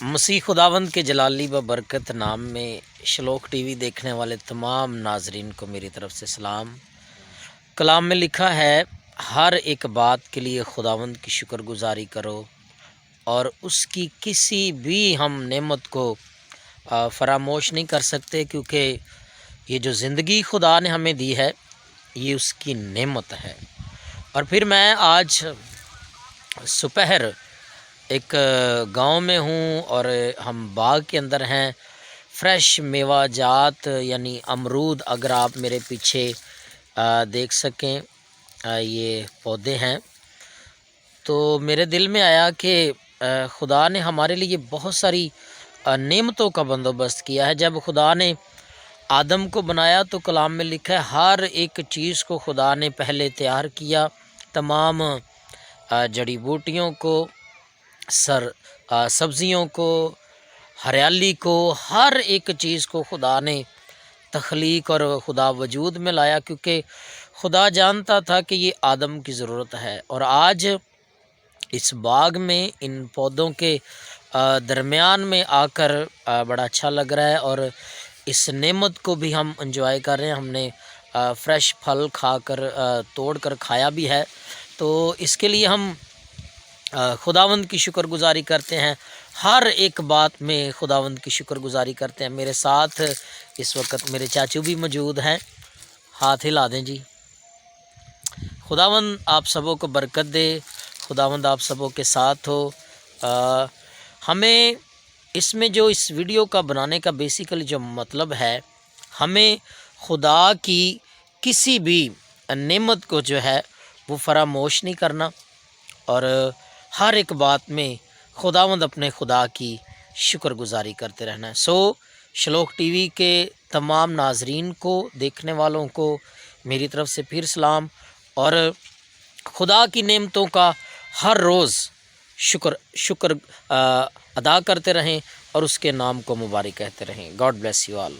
مسیح خداوند کے جلالی و برکت نام میں شلوک ٹی وی دیکھنے والے تمام ناظرین کو میری طرف سے سلام۔ کلام میں لکھا ہے، ہر ایک بات کے لیے خداوند کی شکر گزاری کرو اور اس کی کسی بھی ہم نعمت کو فراموش نہیں کر سکتے، کیونکہ یہ جو زندگی خدا نے ہمیں دی ہے یہ اس کی نعمت ہے۔ اور پھر میں آج دوپہر ایک گاؤں میں ہوں اور ہم باغ کے اندر ہیں۔ فریش میوہ جات یعنی امرود، اگر آپ میرے پیچھے دیکھ سکیں یہ پودے ہیں، تو میرے دل میں آیا کہ خدا نے ہمارے لیے بہت ساری نعمتوں کا بندوبست کیا ہے۔ جب خدا نے آدم کو بنایا تو کلام میں لکھا ہے، ہر ایک چیز کو خدا نے پہلے تیار کیا، تمام جڑی بوٹیوں کو، سبزیوں کو، ہریالی کو، ہر ایک چیز کو خدا نے تخلیق اور خدا وجود میں لایا، کیونکہ خدا جانتا تھا کہ یہ آدم کی ضرورت ہے۔ اور آج اس باغ میں ان پودوں کے درمیان میں آ کر بڑا اچھا لگ رہا ہے، اور اس نعمت کو بھی ہم انجوائے کر رہے ہیں۔ ہم نے فریش پھل کھا کر توڑ کر کھایا بھی ہے، تو اس کے لیے ہم خداوند کی شکر گزاری کرتے ہیں۔ ہر ایک بات میں خداوند کی شکر گزاری کرتے ہیں۔ میرے ساتھ اس وقت میرے چاچو بھی موجود ہیں، ہاتھ ہلا دیں جی۔ خداوند آپ سبوں کو برکت دے، خداوند آپ سبوں کے ساتھ ہو۔ ہمیں اس میں جو اس ویڈیو کا بنانے کا بیسیکلی جو مطلب ہے، ہمیں خدا کی کسی بھی نعمت کو جو ہے وہ فراموش نہیں کرنا، اور ہر ایک بات میں خداوند اپنے خدا کی شکر گزاری کرتے رہنا ہے۔ شلوک ٹی وی کے تمام ناظرین کو، دیکھنے والوں کو میری طرف سے پھر سلام، اور خدا کی نعمتوں کا ہر روز شکر ادا کرتے رہیں اور اس کے نام کو مبارک کہتے رہیں۔ God bless you all.